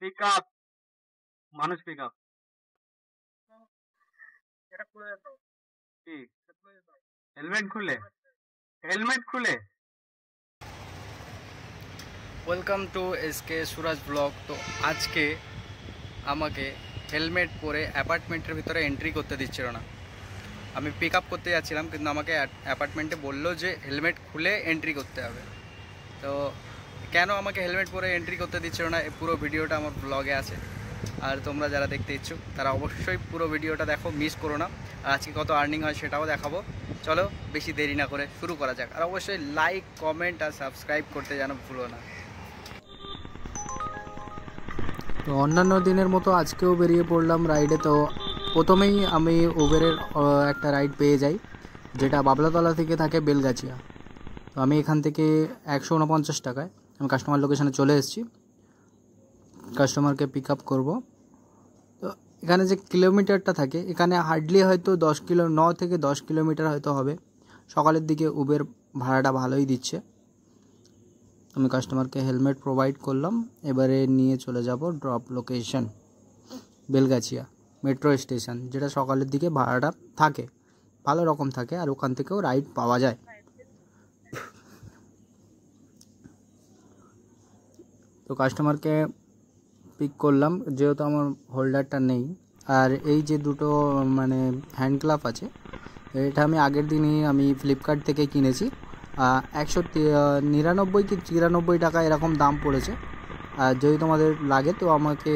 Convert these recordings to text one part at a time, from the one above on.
Pick up, মানুষ pick up. কি helmet খুলে, হেলমেট খুলে। Welcome to SK Suraj blog. তো আজকে আমাকে হেলমেট পরে অ্যাপার্টমেন্টের ভিতরে এন্ট্রি করতে দিচ্ছিল না। আমি পিক আপ করতে যাচ্ছিলাম, কিন্তু আমাকে অ্যাপার্টমেন্টে বললো যে হেলমেট খুলে এন্ট্রি করতে হবে। তো কেন আমাকে হেলমেট পরে এন্ট্রি করতে দিচ্ছিল না, এই পুরো ভিডিওটা আমার ব্লগে আছে। আর তোমরা যারা দেখতে ইচ্ছুক তারা অবশ্যই পুরো ভিডিওটা দেখো, মিস করো না। আর আজকে কত আর্নিং হয় সেটাও দেখাবো। চলো বেশি দেরি না করে শুরু করা যাক। আর অবশ্যই লাইক, কমেন্ট আর সাবস্ক্রাইব করতে যেন ভুলো না। তো অন্যান্য দিনের মতো আজকেও বেরিয়ে পড়লাম রাইডে। তো প্রথমেই আমি উবেরের একটা রাইড পেয়ে যাই, যেটা বাবলাতলা থেকে থাকে বেলগাছিয়া। তো আমি এখান থেকে 149 টাকায় আমি কাস্টমার লোকেশানে চলে এসেছি। কাস্টমারকে পিক আপ করবো। তো এখানে যে কিলোমিটারটা থাকে, এখানে হার্ডলি হয়তো 9 থেকে 10 কিলোমিটার হয়তো হবে। সকালের দিকে উবের ভাড়াটা ভালোই দিচ্ছে। আমি কাস্টমারকে হেলমেট প্রোভাইড করলাম। এবারে নিয়ে চলে যাব drop location Belgachia metro station, যেটা সকালের দিকে ভাড়াটা থাকে, ভালো রকম থাকে, আর ওখান থেকেও রাইড পাওয়া যায়। তো কাস্টমারকে পিক করলাম, যেহেতু আমার হোল্ডারটা নেই। আর এই যে দুটো মানে হ্যান্ড গ্লাভ আছে, এটা আমি আগের দিনই আমি ফ্লিপকার্ট থেকে কিনেছি। 199 কি 93 টাকা এরকম দাম পড়েছে। আর যদি তোমাদের লাগে তো আমাকে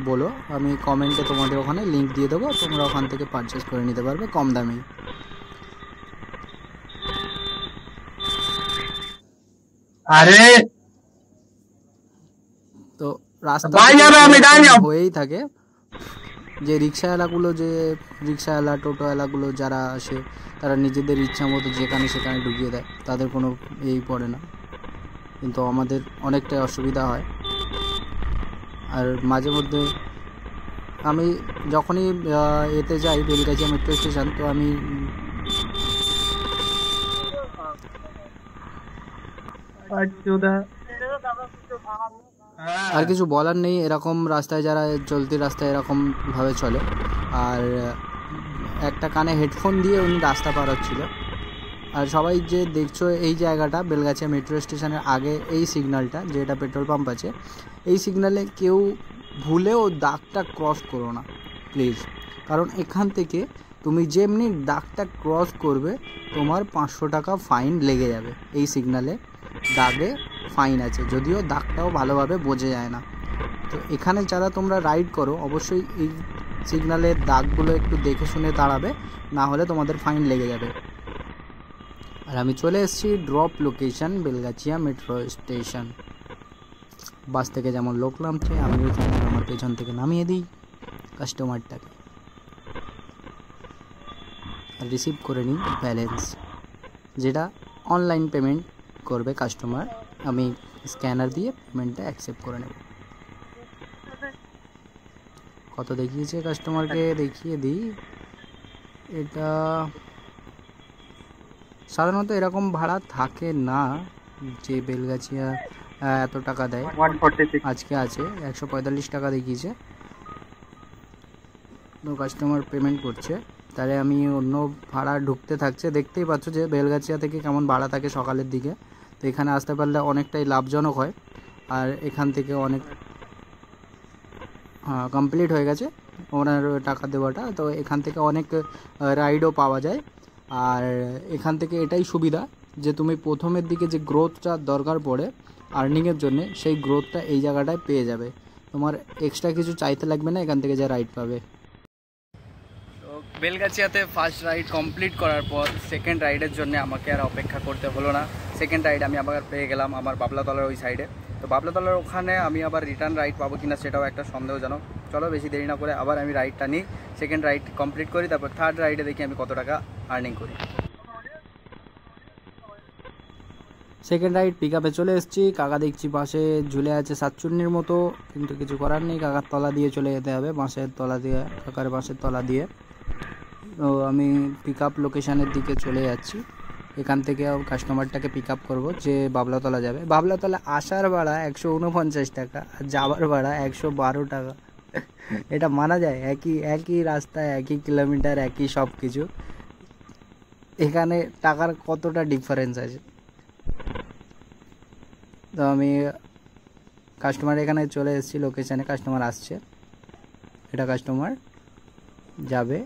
বলো, আমি কমেন্টে তোমাদের ওখানে লিঙ্ক দিয়ে দেবো, তোমরা ওখান থেকে পারচেস করে নিতে পারবে কম দামেই। আরে তো রাস্তা হয়েই থাকে যে রিক্সাওয়ালা টোটোওয়ালাগুলো যারা আসে, তারা নিজেদের ইচ্ছা মতো যেখানে সেখানে ঢুকিয়ে দেয়, তাদের কোনো এই পড়ে না, কিন্তু আমাদের অনেকটাই অসুবিধা হয়। আর মাঝে মধ্যে আমি যখনই এতে যাই বেলগাছিয়া মেট্রো স্টেশন, তো আমি আর কিছু বলার নেই। এরকম রাস্তায় যারা চলতি রাস্তায় এরকমভাবে চলে। আর একটা কানে হেডফোন দিয়ে উনি রাস্তা পার হচ্ছিল। আর সবাই যে দেখছো এই জায়গাটা বেলগাছিয়া মেট্রো স্টেশনের আগে, এই সিগন্যালটা যেটা পেট্রোল পাম্প আছে, এই সিগন্যালে কেউ ভুলেও দাগটা ক্রস করো না প্লিজ। কারণ এখান থেকে তুমি যেমনি দাগটা ক্রস করবে, তোমার 500 টাকা ফাইন লেগে যাবে। এই সিগন্যালে দাগে ফাইন আছে, যদিও দাগটাও ভালোভাবে বোঝা যায় না। তো এখানে যারা তোমরা রাইড করো, অবশ্যই এই সিগন্যালের দাগগুলো একটু দেখে শুনে দাঁড়াবে, না হলে তোমাদের ফাইন লেগে যাবে। আর আমি চলে এসেছি drop location Belgachia metro station. Bus থেকে যেমন লোক নামছে, আমিও যেমন আমার পেছন থেকে নামিয়ে দিই কাস্টমারটাকে, আর রিসিভ করে নিই ব্যালেন্স, যেটা অনলাইন পেমেন্ট করবে কাস্টমার। আমি স্ক্যানার দিয়ে পেমেন্টটা অ্যাকসেপ্ট করে নেব। কত দেখিয়েছে কাস্টমারকে দেখিয়ে দিই। এটা সাধারণত এরকম ভাড়া থাকে না যে বেলগাছিয়া এত টাকা দেয়। আজকে আছে 145 টাকা দেখিয়েছে। তো কাস্টমার পেমেন্ট করছে, তাহলে আমি অন্য ভাড়া ঢুকতে থাকছে। দেখতেই পাচ্ছ যে বেলগাছিয়া থেকে কেমন ভাড়া থাকে সকালের দিকে। তো এখানে আসতে পারলে অনেকটাই লাভজনক হয়। আর এখান থেকে অনেক কমপ্লিট হয়ে গেছে ওনার টাকা দেওয়াটা। তো এখান থেকে অনেক রাইডও পাওয়া যায়। আর এখান থেকে এটাই সুবিধা যে তুমি প্রথমের দিকে যে গ্রোথটা দরকার পড়ে আর্নিংয়ের জন্যে, সেই গ্রোথটা এই জায়গাটায় পেয়ে যাবে। তোমার এক্সট্রা কিছু চাইতে লাগবে না, এখান থেকে যা রাইড পাবে। তো বেলগাছিয়াতে ফার্স্ট রাইড কমপ্লিট করার পর সেকেন্ড রাইডের জন্য আমাকে আর অপেক্ষা করতে হলো না। সেকেন্ড রাইড আমি আবার পেয়ে গেলাম আমার বাবলাতলার ওই সাইডে। তো বাবলাতলার ওখানে আমি আবার রিটার্ন রাইড পাবো কিনা সেটাও একটা সন্দেহজনক। চলো বেশি দেরি না করে আবার আমি রাইডটা নিই, সেকেন্ড রাইড কমপ্লিট করি, তারপর থার্ড রাইডে দেখি আমি কত টাকা আর্নিং করি। সেকেন্ড রাইড পিক আপে চলে এসেছি। কাকা দেখছি পাশে ঝুলে আছে সাতচুন্নির মতো, কিন্তু কিছু করার নেই, কাকার তলা দিয়ে চলে যেতে হবে, বাঁশের তলা দিয়ে, কাকার বাঁশের তলা দিয়ে। তো আমি পিক আপ লোকেশানের দিকে চলে যাচ্ছি। এখান থেকে কাস্টমারটাকে পিক আপ করবো, যে বাবলাতলা যাবে। বাবলাতলা আসার ভাড়া 149 টাকা আর যাওয়ার ভাড়া 112 টাকা। এটা মানা যায়? একই রাস্তায়, একই কিলোমিটার, একই সব কিছু, এখানে টাকার কতটা ডিফারেন্স আছে। তো আমি কাস্টমার এখানে চলে এসেছি, লোকেশানে কাস্টমার আসছে। এটা কাস্টমার যাবে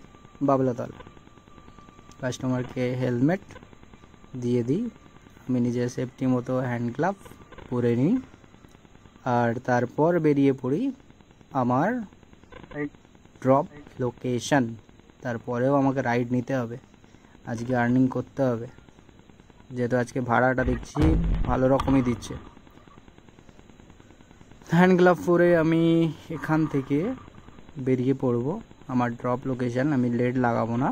বাবলাতলা। কাস্টমারকে হেলমেট দিয়ে দিই, আমি নিজের সেফটি মতো হ্যান্ড গ্লাভ পরে নিই, আর তারপর বেরিয়ে পড়ি আমার ড্রপ লোকেশন। তারপরেও আমাকে রাইড নিতে হবে, আজকে আর্নিং করতে হবে, যেহেতু আজকে ভাড়াটা দেখছি ভালো রকমই দিচ্ছে। হ্যান্ড গ্লাভ পরে আমি এখান থেকে বেরিয়ে পড়ব আমার ড্রপ লোকেশন। আমি লেট লাগাবো না।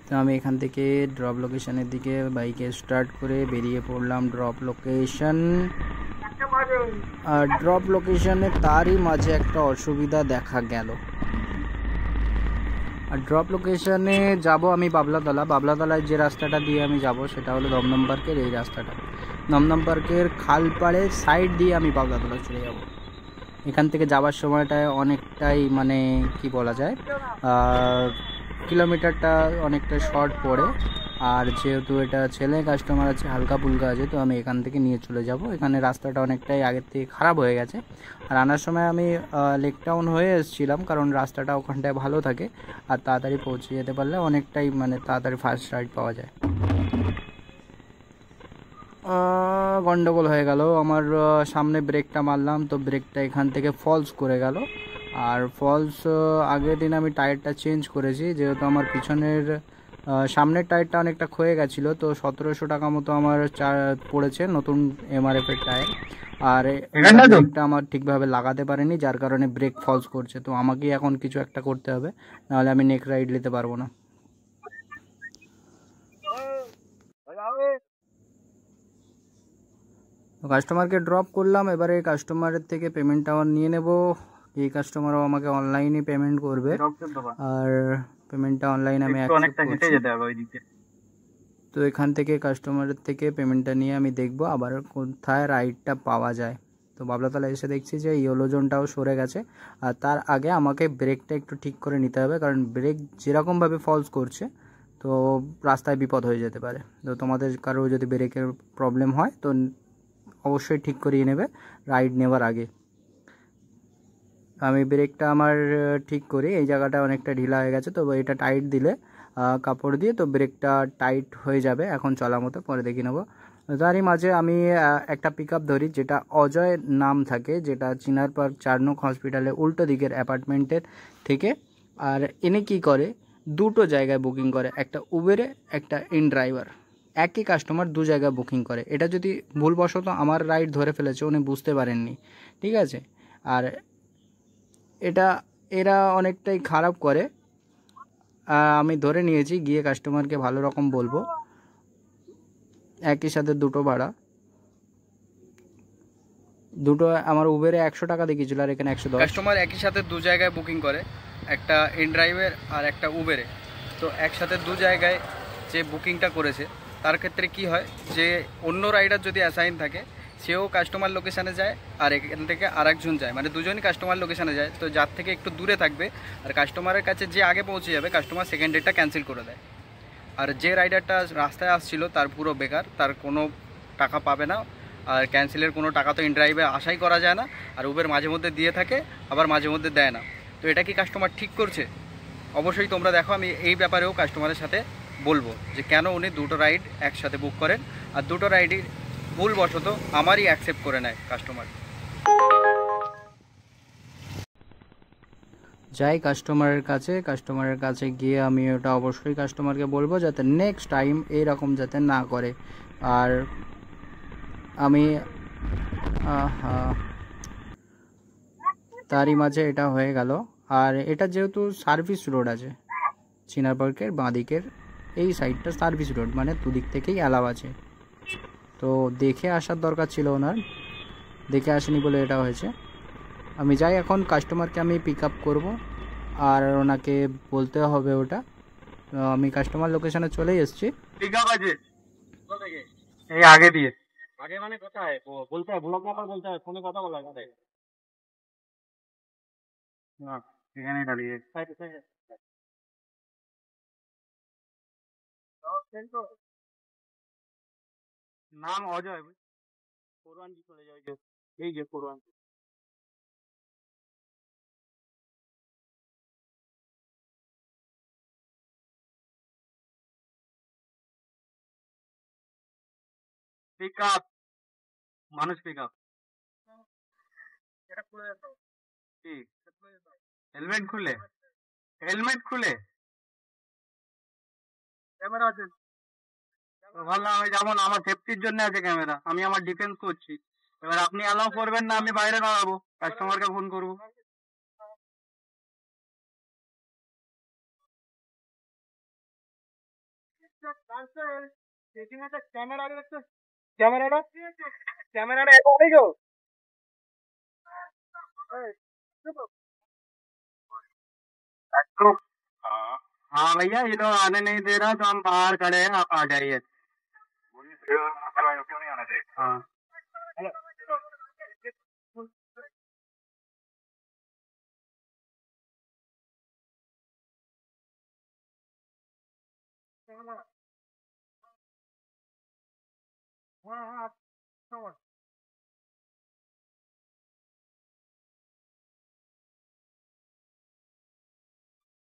তো আমি এখান থেকে ড্রপ লোকেশনের দিকে বাইকে স্টার্ট করে বেরিয়ে পড়লাম ড্রপ লোকেশন। আর ড্রপ লোকেশনে তারই মাঝে একটা অসুবিধা দেখা গেল। আর ড্রপ লোকেশনে যাব আমি বাবলাতলায় যে রাস্তাটা দিয়ে আমি যাব সেটা হলো দমদম পার্কের এই রাস্তাটা। দমদম পার্কের খালপাড়ের সাইড দিয়ে আমি বাবলাতলা চলে যাব। এখান থেকে যাওয়ার সময়টায় অনেকটাই মানে কি বলা যায়, কিলোমিটারটা অনেকটা শর্ট পড়ে। আর যেহেতু এটা ছেলে কাস্টমার আছে, হালকা ফুলকা আছে, তো আমি এখান থেকে নিয়ে চলে যাব। এখানে রাস্তাটা অনেকটাই আগের থেকে খারাপ হয়ে গেছে। আর আনার সময় আমি লেক টাউন হয়ে এসেছিলাম, কারণ রাস্তাটা ওখানটায় ভালো থাকে আর তাড়াতাড়ি পৌঁছে যেতে পারলে অনেকটাই মানে তাড়াতাড়ি ফার্স্ট রাইড পাওয়া যায়। গন্ডগোল হয়ে গেল আমার, সামনে ব্রেকটা মারলাম তো ব্রেকটা এখান থেকে ফলস করে গেল। আর ফলস আগের দিন আমি টায়ারটা চেঞ্জ করেছি, যেহেতু আমার পিছনের সামনের টায়ারটা অনেকটা ক্ষয়ে গেছিলো, তো 1700 টাকা মতো আমার পড়েছে নতুন এমআরএফের টায়ার। আর ব্রেকটা আমার ঠিকভাবে লাগাতে পারেনি, যার কারণে ব্রেক ফলস করছে। তো আমাকে এখন কিছু একটা করতে হবে, নাহলে আমি নেক্সট রাইড নিতে পারবো না। কাস্টমারকে ড্রপ করলাম, এবারে কাস্টমারের থেকে পেমেন্টটা নিয়ে নেব। এই কাস্টমারও আমাকে অনলাইনে পেমেন্ট করবে, আর পেমেন্টটা অনলাইনে আমি অ্যাকসেপ্ট করছি। তো এখান থেকে কাস্টমারের থেকে পেমেন্টটা নিয়ে আমি দেখব আবার কোথায় রাইডটা পাওয়া যায়। তো বাবলাতলা এসে দেখছি যে ইয়েলো জোনটাও সরে গেছে, আর তার আগে আমাকে ব্রেকটা একটু ঠিক করে নিতে হবে, কারণ ব্রেক যেরকমভাবে ফলস করছে তো রাস্তায় বিপদ হয়ে যেতে পারে। তো তোমাদের কারো যদি ব্রেকের প্রবলেম হয় তো অবশ্যই ঠিক করিয়ে নেবে রাইড নেওয়ার আগে। আমি ব্রেকটা আমার ঠিক করি, এই জায়গাটা অনেকটা ঢিলা হয়ে গেছে, তো এটা টাইট দিলে কাপড় দিয়ে তো ব্রেকটা টাইট হয়ে যাবে এখন চলার মতো, পরে দেখে নেবো। তারই মাঝে আমি একটা পিক আপ ধরি যেটা অজয় নাম থাকে, যেটা চিনার পার্ক 4 নং হসপিটালের উল্টো দিকের অ্যাপার্টমেন্টের থেকে। আর এনে কি করে, দুটো জায়গায় বুকিং করে, একটা উবেরে একটা ইন ড্রাইভার। একই কাস্টমার দু জায়গায় বুকিং করে। এটা যদি ভুলবশত আমার রাইড ধরে ফেলেছে, উনি বুঝতে পারেননি, ঠিক আছে। আর এরা অনেকটাই খারাপ করে, আমি ধরে নিয়েছি, গিয়ে কাস্টমারকে ভালো রকম বলবো। একই সাথে দুটো ভাড়া, দুটো আমার উবেরে 100 টাকা দেখিয়েছিল আর এখানে 110। কাস্টমার একই সাথে দু জায়গায় বুকিং করে, একটা ইন ড্রাইভের আর একটা উবেরে। তো একসাথে দু জায়গায় যে বুকিংটা করেছে তার ক্ষেত্রে কি হয়, যে অন্য রাইডার যদি অ্যাসাইন থাকে সেও কাস্টমার লোকেশানে যায়, আর এখান থেকে আরেকজন যায়, মানে দুজনই কাস্টমার লোকেশানে যায়। তো যার থেকে একটু দূরে থাকবে আর কাস্টমারের কাছে যে আগে পৌঁছে যাবে, কাস্টমার সেকেন্ড ডেটটা ক্যান্সেল করে দেয়। আর যে রাইডারটা রাস্তায় আসছিল তার পুরো বেকার, তার কোনো টাকা পাবে না। আর ক্যান্সেলের কোনো টাকা তো ইন ড্রাইভে আশাই করা যায় না, আর উবের মাঝে মধ্যে দিয়ে থাকে, আবার মাঝে মধ্যে দেয় না। তো এটা কি কাস্টমার ঠিক করছে? অবশ্যই তোমরা দেখো, আমি এই ব্যাপারেও কাস্টমারের সাথে বলবো যে কেন উনি দুটো রাইড একসাথে বুক করেন, আর দুটো রাইডই ভুলবশত আমারই অ্যাকসেপ্ট করে নেয় কাস্টমার। যাই কাস্টমারের কাছে গিয়ে আমি ওটা অবশ্যই কাস্টমারকে বলবো যাতে নেক্সট টাইম এইরকম যাতে না করে। আর আমি তারই মাঝে এটা হয়ে গেল। আর এটা যেহেতু সার্ভিস রোড আছে, চিনার পার্কের বাঁদিকের এই সাইডটা সার্ভিস রোড, মানে দুদিক থেকেই অ্যালাউ আছে। তো দেখে আসার দরকার ছিল ওনার, দেখে আসেনি বলে এটা হয়েছে। আমি যাই, এখন কাস্টমারকে আমি পিক আপ করবো, আর ওনাকে বলতে হবে ওটা। আমি কাস্টমার লোকেশনে চলেই এসেছি। পিক আপ আছে এই আগে দিয়ে। আগে মানে কোথায় বলতে হয়, ব্লক নাম্বার বলতে হয়, ফোনে কথা বলা যায় না, এখানেই দাঁড়িয়ে। নাম অজয়, কোরআনজি চলে যায় এই যে কোরআন। পিক আপ, মানুষ পিক আপ। কি হেলমেট খুলে, হেলমেট খুলে ক্যামেরা আছে তো ভাবলাম আমি যাবো না, আমার সেফটির জন্য আছে ক্যামেরা, আমি আমার ডিফেন্স করছি। এবার আপনি অ্যালাউ করবেন না, আমি বাইরে দাঁড়াবো, কাস্টমারকে ফোন করবো। ক্যামেরাটা ক্যামেরাটা हाँ भैया, ये लोग आने नहीं दे रहा तो हम बाहर खड़े हैं, आप आ जाइए। हाँ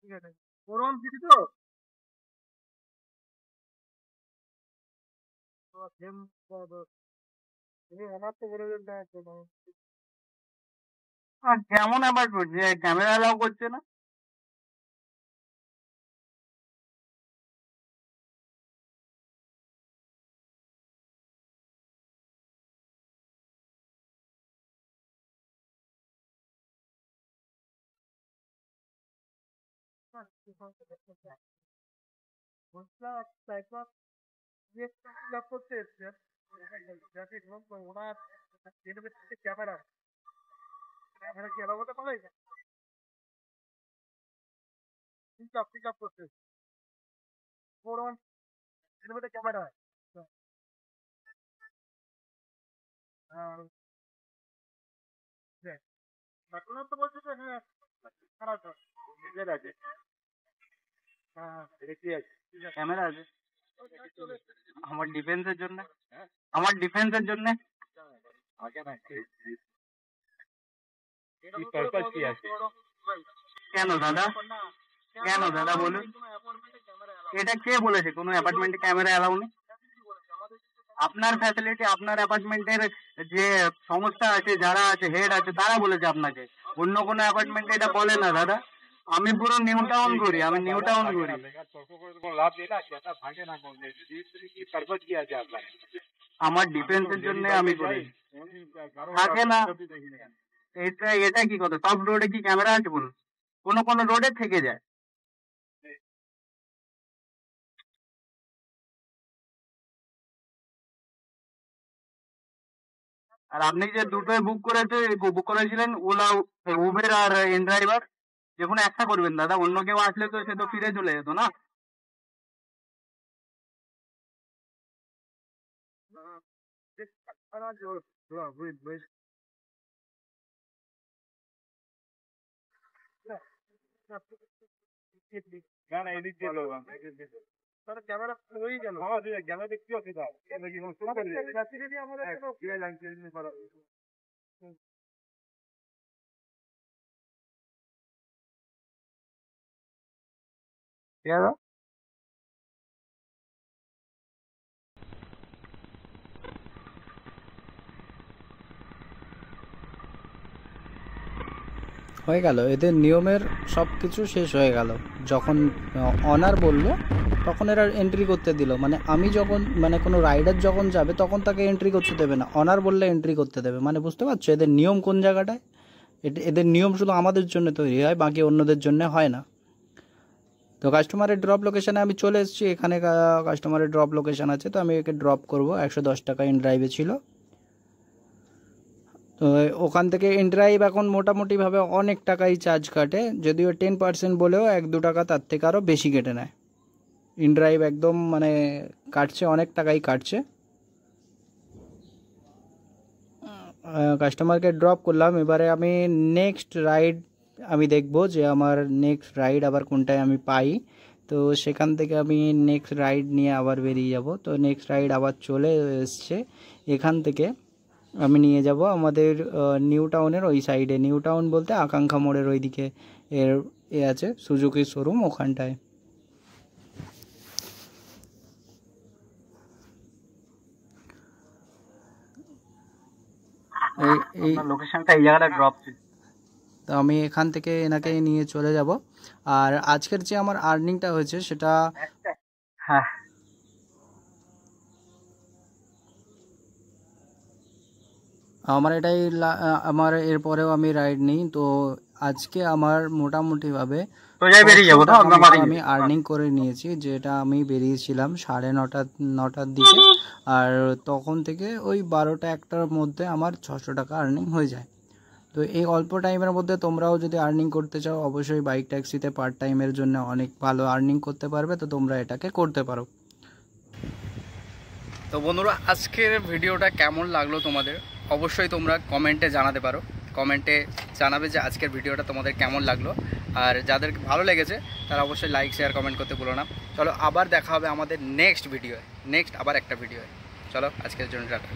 ঠিক আছে, গরম দিদি তো সেম আমার তো বলে দেন কেমন আবার করছে, ক্যামেরা অ্যালাউ করছে না। করতে এসছে ওনার ক্যামেরা ক্যামেরা কি অ্যালাউ করতে পারে, পিক আপ করতে গরম ক্যামেরা। ঘটনা তো বলছে যে হ্যাঁ খারাপ আছে, হ্যাঁ ক্যামেরা আছে আমার ডিফেন্সের জন্য, আমার ডিফেন্সের জন্য। কেন দাদা, কেন দাদা বলুন, এটা কে বলেছে কোনো অ্যাপার্টমেন্টে ক্যামেরা অ্যালাউ নেই? আপনার ফ্যাসিলিটি, আপনার অ্যাপার্টমেন্টের যে সংস্থা আছে, যারা আছে, হেড আছে, তারা বলেছে আপনাকে, অন্য কোনো অ্যাপার্টমেন্টে এটা বলে না দাদা। আমি পুরো নিউ টাউন করি, আমি নিউ টাউন করি। আমার ডিফেন্সের জন্য আমি করি, থাকে না। এটা এটা কি কথা, সব রোডে কি ক্যামেরা আছে বলুন? কোনো কোনো রোডে থেকে যায়। আর আপনি যে দুটোই বুক করেছিলেন, ওলা, উবের আর ইন ড্রাইভার, যে কোনো একটা করবেন দাদা, অন্য কেউ আসলে তো সে তো ফিরে চলে যেত না। ক্যামেরা হয়ে গেল, ক্যামেরা দেখতে ঠিক হয়ে গেল এদের নিয়মের সব কিছু শেষ হয়ে গেল। যখন অনার বলল তখন এরা এন্ট্রি করতে দিল, মানে আমি যখন, মানে কোনো রাইডার যখন যাবে তখন তাকে এন্ট্রি করতে দেবে না, অনার বললে এন্ট্রি করতে দেবে। মানে বুঝতে পারছো এদের নিয়ম কোন জায়গাটায়? এদের নিয়ম শুধু আমাদের জন্য তৈরি হয়, বাকি অন্যদের জন্য হয় না। তো কাস্টমারের ড্রপ লোকেশানে আমি চলে এসেছি, এখানে কাস্টমারের ড্রপ লোকেশান আছে, তো আমি একে ড্রপ করব। 110 টাকা ইন ড্রাইভে ছিল। তো ওখান থেকে ইনড্রাইভ এখন মোটামুটিভাবে অনেক টাকাই চার্জ কাটে, যদিও 10% বলেও 1-2 টাকা তার থেকে আরও বেশি কেটে নেয়। ইনড্রাইভ একদম মানে কাটছে, অনেক টাকাই কাটছে। কাস্টমারকে ড্রপ করলাম, এবারে আমি নেক্সট রাইড আমি দেখব যে আমার নেক্সট রাইড আবার কোনটায় আমি পাই। তো সেখান থেকে আমি নেক্সট রাইড নিয়ে আবার বেরিয়ে যাব। তো নেক্সট রাইড আবার চলে এসছে, এখান থেকে আমি নিয়ে যাব আমাদের নিউ টাউনের ওই সাইডে। নিউ টাউন বলতে আকাঙ্ক্ষা মোড়ের ওই দিকে আছে সুজুকি শোরুম, ওখানটায়। এই লোকেশনটা এই জায়গাটা ড্রপ ছিল। তো আমি এখান থেকে এনাকে নিয়ে চলে যাব। আর আজকের যে আমার আর্নিংটা হয়েছে সেটা হ্যাঁ আমার এটাই আমার এরপরেও আমি রাইড নিই। তো আজকে আমার মোটামুটিভাবে বেরিয়ে যাবো তো আমি আর্নিং করে নিয়েছি, যেটা আমি বেরিয়েছিলাম 9:30-10টার দিকে। আর তখন থেকে ওই 12টা-1টার মধ্যে আমার 600 টাকা আর্নিং হয়ে যায়। তো এই অল্প টাইমের মধ্যে তোমরাও যদি আর্নিং করতে চাও, অবশ্যই বাইক ট্যাক্সিতে পার্ট টাইমের জন্য অনেক ভালো আর্নিং করতে পারবে। তো তোমরা এটাকে করতে পারো। তো বন্ধুরা, আজকের ভিডিওটা কেমন লাগলো তোমাদের অবশ্যই তোমরা কমেন্টে জানাতে পারো। কমেন্টে জানাবে যে আজকের ভিডিওটা তোমাদের কেমন লাগলো। আর যাদের ভালো লেগেছে তারা অবশ্যই লাইক শেয়ার কমেন্ট করতে ভুলো না। চলো আবার দেখা হবে আমাদের নেক্সট ভিডিওয়ে, নেক্সট আবার একটা ভিডিওয়ে। চলো আজকের জন্য টাটা।